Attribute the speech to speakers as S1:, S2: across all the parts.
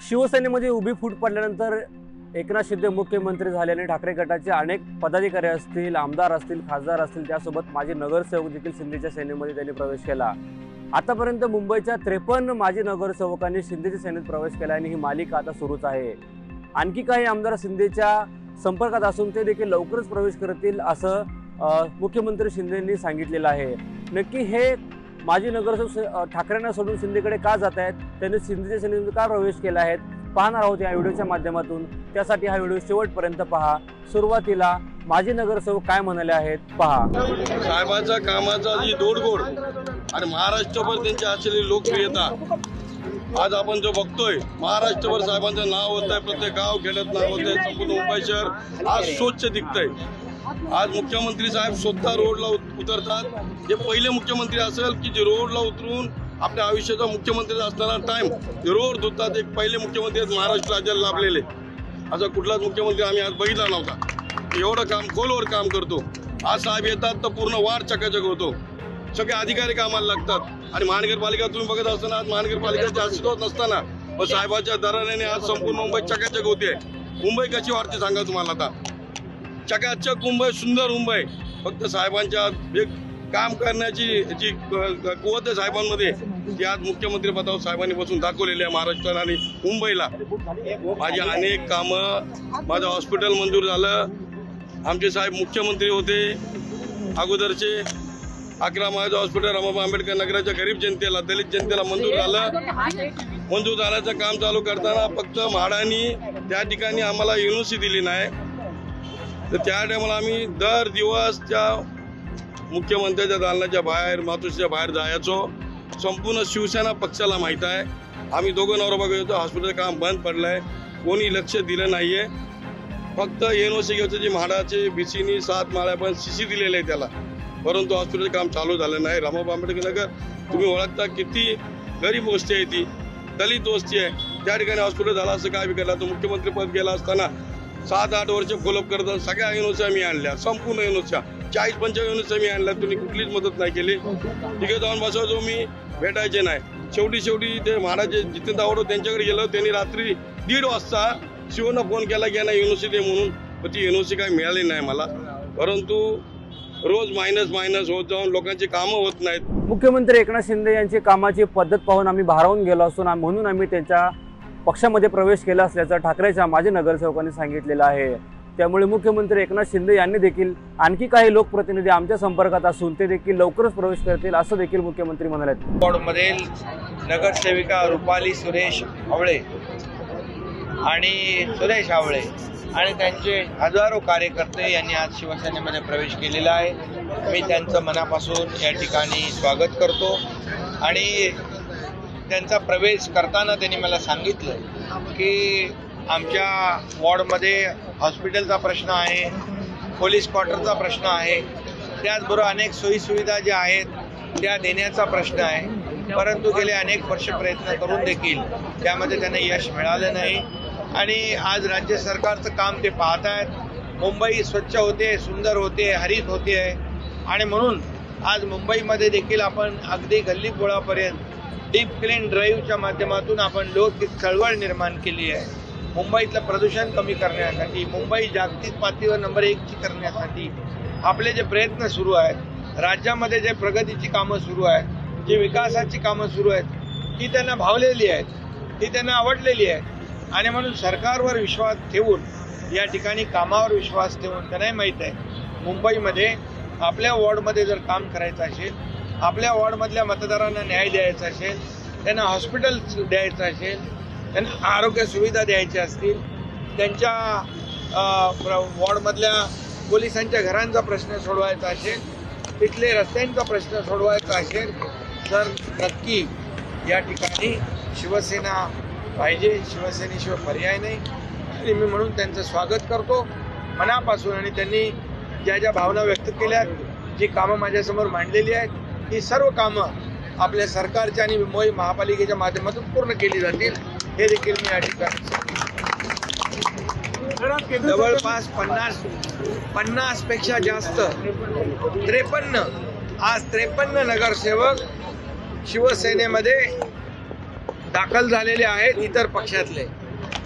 S1: शिवसेनेमध्ये उभी फूट पडल्यानंतर एकनाथ शिंदे मुख्यमंत्री झाल्याने ठाकरे गटाचे अनेक पदाधिकारी असतील, आमदार असतील, खासदार असतील, त्यासोबत माजी नगरसेवक देखील शिंदेच्या सेनेमध्ये त्यांनी प्रवेश केला। आतापर्यंत मुंबईच्या 53 माजी नगरसेवकांनी शिंदेच्या सेनेत प्रवेश केला आणि ही मालिका आता सुरूच आहे। आणखी काही आमदार शिंदेच्या संपर्कात असून ते देखील लवकरच प्रवेश करतील असं मुख्यमंत्री शिंदेंनी सांगितलेलं आहे। नक्की हे माजी नगरसेवक ठाकरेंना सोडून शिंदेकडे का जात आहेत, त्यांनी शिंदेच्या सेनेत का प्रवेश केला आहे, पाहणार आहोत या व्हिडिओच्या माध्यमातून। त्यासाठी हा व्हिडिओ शेवटपर्यंत पहा। सुरुवातीला माजी नगरसेवक काय म्हणाले आहेत पहा।
S2: साहेबांच्या कामाचा जी दोडगोड आणि महाराष्ट्रभर त्यांची असलेली लोकप्रियता आज आपण जो बघतोय, महाराष्ट्रभर साहेबांचं नाव होत आहे, प्रत्येक गाव खेड्यात नाव होत आहे, संपूर्ण मुंबई शहर आज स्वच्छ दिसतंय। आज मुख्यमंत्री साहेब स्वतः रोडला उतरतात। जे पहिले मुख्यमंत्री असेल की जे रोडला उतरून आपल्या आयुष्याचा मुख्यमंत्री असताना टाइम रोड धुतात, एक पहिले मुख्यमंत्री महाराष्ट्र राज्याला लाभलेले। असा कुठलाच मुख्यमंत्री आम्ही आज बघितला नव्हता। एवढं काम खोलवर काम करतो। आज साहेब येतात तर पूर्ण वार्ड चकाचक होतो, सगळे अधिकारी कामाला लागतात। आणि महानगरपालिका तुम्ही बघत असताना आज महानगरपालिकेचे अस्तित्व नसताना व साहेबांच्या दराने आज संपूर्ण मुंबई चकाचक होते। मुंबई कशी वाटते सांगा तुम्हाला? आता चकाचक मुंबई, सुंदर मुंबई। फक्त साहेबांच्या एक काम करण्याची जी कुवत आहे साहेबांमध्ये, ती आज मुख्यमंत्री पदावर साहेबांनी बसून दाखवलेली आहे महाराष्ट्राला आणि मुंबईला। माझी अनेक कामं, माझं हॉस्पिटल मंजूर झालं। आमचे साहेब मुख्यमंत्री होते अगोदरचे, 11 माझं हॉस्पिटल रमाबाई आंबेडकर नगराच्या गरीब जनतेला, दलित जनतेला मंजूर झालं। मंजूर झाल्याचं काम चालू करताना फक्त म्हाडानी त्या ठिकाणी आम्हाला युनिव्हर्सिटी दिली नाही, तर त्या टायमाला आम्ही दर दिवस त्या मुख्यमंत्र्याच्या दालनाच्या बाहेर, मातोश्रीच्या बाहेर जायचो। संपूर्ण शिवसेना पक्षाला माहीत आहे। आम्ही दोघं नवरा बायको होतो, हॉस्पिटलचं काम बंद पडलंय, कोणी लक्ष दिलं नाहीये। फक्त युनिव्हर्सिटीचं जे म्हाडाचे बीसीनी 7 माळ्यापर्यंत सीसी दिलेले आहे त्याला, परंतु हॉस्पिटलचं काम चालू झालं नाही। रमाबाई आंबेडकर नगर तुम्ही ओळखता, किती गरीब वस्ती आहे, ती दलित वस्ती आहे। त्या ठिकाणी हॉस्पिटल झालं असं काय बिघडला? तो मुख्यमंत्री पद गेला असताना 7-8 वर्ष फॉलोअप करत सगळ्या युनिव्हर्सिट्या मी आणल्या, संपूर्ण युनिव्हर्सिट्या 40-45 युनिव्हर्सिट्या मी आणल्या, तुम्ही कुठलीच मदत नाही केली। तिथे जाऊन बसवायचो मी, भेटायचे नाही। शेवटी ते महाराज जितेंद्र आवडो त्यांच्याकडे गेलो, त्यांनी रात्री 1:30 वाजता शिवनं फोन केला की ना युनिव्हर्सिटी म्हणून, पण ती युनिव्हर्सिटी काही मिळाली नाही मला। परंतु रोज मायनस होत जाऊन लोकांची कामं होत नाहीत।
S1: मुख्यमंत्री एकनाथ शिंदे यांची कामाची पद्धत पाहून आम्ही भारावून गेलो असून म्हणून आम्ही त्यांच्या पक्षामध्ये प्रवेश केला असल्याचं ठाकरेच्या माजी नगरसेवकांनी सांगितलेलं आहे। त्यामुळे मुख्यमंत्री एकनाथ शिंदे यांनी देखील आणखी काही लोकप्रतिनिधी आमच्या संपर्कात असून ते देखील लवकरच प्रवेश करतील असं देखील मुख्यमंत्री म्हणाले।
S3: वॉर्डमधील नगरसेविका रुपाली सुरेश आवळे आणि सुरेश आवळे आणि त्यांचे हजारो कार्यकर्ते यांनी आज शिवसेनेमध्ये प्रवेश केलेला आहे। मी त्यांचं मनापासून या ठिकाणी स्वागत करतो आणि त्यांचा प्रवेश करताना त्यांनी मला सांगितलं की आमच्या वॉर्डमध्ये हॉस्पिटलचा प्रश्न आहे, पोलीस क्वार्टरचा प्रश्न आहे, त्याचबरोबर अनेक सोयीसुविधा ज्या आहेत त्या देण्याचा प्रश्न आहे। परंतु गेले अनेक वर्ष प्रयत्न करून देखील त्यामध्ये त्यांना यश मिळालं नाही आणि आज राज्य सरकारचं काम ते पाहत आहेत। मुंबई स्वच्छ होते, सुंदर होते, हरित होते आणि म्हणून आज मुंबईमध्ये देखील आपण अगदी गल्लीबोळापर्यंत डीप क्लीन ड्राईव्हच्या माध्यमातून आपण लोक चळवळ निर्माण केली आहे। मुंबईतलं प्रदूषण कमी करण्यासाठी, मुंबई जागतिक पातळीवर नंबर 1ची करण्यासाठी आपले जे प्रयत्न सुरू आहेत, राज्यामध्ये जे प्रगतीची कामं सुरू आहेत, जी विकासाची कामं सुरू आहेत, ती त्यांना भावलेली आहेत, ती त्यांना आवडलेली आहेत आणि म्हणून सरकारवर विश्वास ठेवून, या ठिकाणी कामावर विश्वास ठेवून त्यांनाही माहीत आहे मुंबईमध्ये आपल्या वॉर्डमध्ये जर काम करायचं असेल, आपल्या वॉर्डमधल्या मतदारांना न्याय द्यायचा असेल, त्यांना हॉस्पिटल द्यायचं असेल, त्यांना आरोग्य सुविधा द्यायच्या असतील, त्यांच्या वॉर्डमधल्या पोलिसांच्या घरांचा प्रश्न सोडवायचा असेल, तिथले रस्त्यांचा प्रश्न सोडवायचा असेल, तर नक्की या ठिकाणी शिवसेना पाहिजे, शिवसेनेशिवाय पर्याय नाही। आणि मी म्हणून त्यांचं स्वागत करतो मनापासून आणि त्यांनी ज्या ज्या भावना व्यक्त केल्या, जी कामं माझ्यासमोर मांडलेली आहेत, ही सर्व कामं आपल्या सरकारच्या आणि मुंबई महापालिकेच्या माध्यमातून पूर्ण केली जातील हे देखील मी या ठिकाणी जवळपास 50 पेक्षा जास्त 53 नगरसेवक शिवसेनेमध्ये दाखल झालेले आहेत इतर पक्षातले,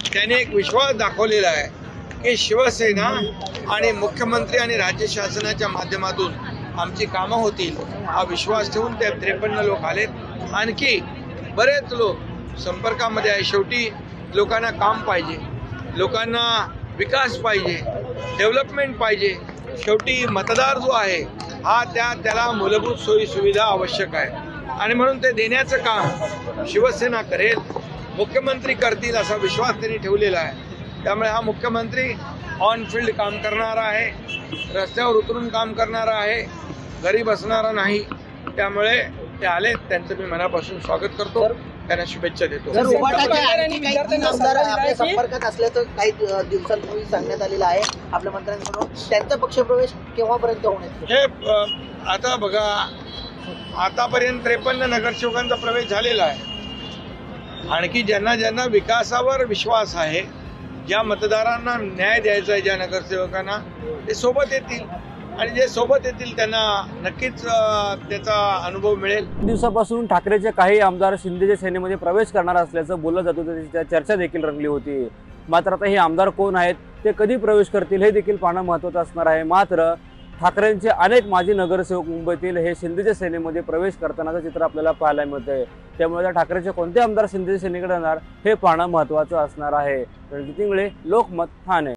S3: त्यांनी एक विश्वास दाखवलेला आहे की शिवसेना आणि मुख्यमंत्री आणि राज्य शासनाच्या माध्यमातून आमची कामं होतील, हा विश्वास ठेवून ते 53 लोक आलेत. आणखी बरेच लोक संपर्कामध्ये आहे. शेवटी लोकांना काम पाहिजे, लोकांना विकास पाहिजे, डेव्हलपमेंट पाहिजे. शेवटी मतदार जो आहे हा त्याला मूलभूत सोयी सुविधा आवश्यक आहे आणि म्हणून ते देण्याचं काम शिवसेना करेल, मुख्यमंत्री करतील असा विश्वास त्यांनी ठेवलेला आहे. त्यामुळे हा मुख्यमंत्री ऑन फील्ड काम करणारा आहे, रस्त्यावर उतरून काम करणारा आहे, घरी बसणारा नाही. त्यामुळे ते आले, त्यांचं मी मनापासून स्वागत करतो, त्यांना शुभेच्छा देतो.
S4: जर उबाटाचे आणखी काही 3 आमदार आपल्या संपर्कात असल्याचं काही दिवसांपूर्वी सांगण्यात आलेलं आहे आपल्या मंत्र्यांकडून, त्यांचा पक्षप्रवेश केव्हापर्यंत होणार?
S3: हे आता बघा, आतापर्यंत 53 नगरसेवकांचा प्रवेश झालेला आहे. आणखी ज्यांना ज्यांना विकासावर विश्वास आहे, ज्या मतदारांना न्याय द्यायचा आहे, ज्या नगरसेवकांना, ते सोबत येतील आणि जे सोबत येतील त्यांना नक्कीच त्याचा अनुभव मिळेल.
S1: दिवसापासून ठाकरेचे काही आमदार शिंदेच्या सेनेमध्ये प्रवेश करणार असल्याचं बोललं जात होतं, त्याची चर्चा देखील रंगली होती. मात्र आता हे आमदार कोण आहेत, ते कधी प्रवेश करतील हे देखील पाहणं महत्त्वाचं असणार आहे. मात्र ठाकरेंचे अनेक माजी नगरसेवक मुंबईतील हे शिंदेच्या सेनेमध्ये प्रवेश करतानाचं चित्र आपल्याला पाहायला मिळतंय. त्यामुळे त्या ठाकरेचे कोणते आमदार शिंदेच्या सेनेकडे येणार हे पाहणं महत्त्वाचं असणार आहे. रणजित इंगळे, लोकमत, ठाणे.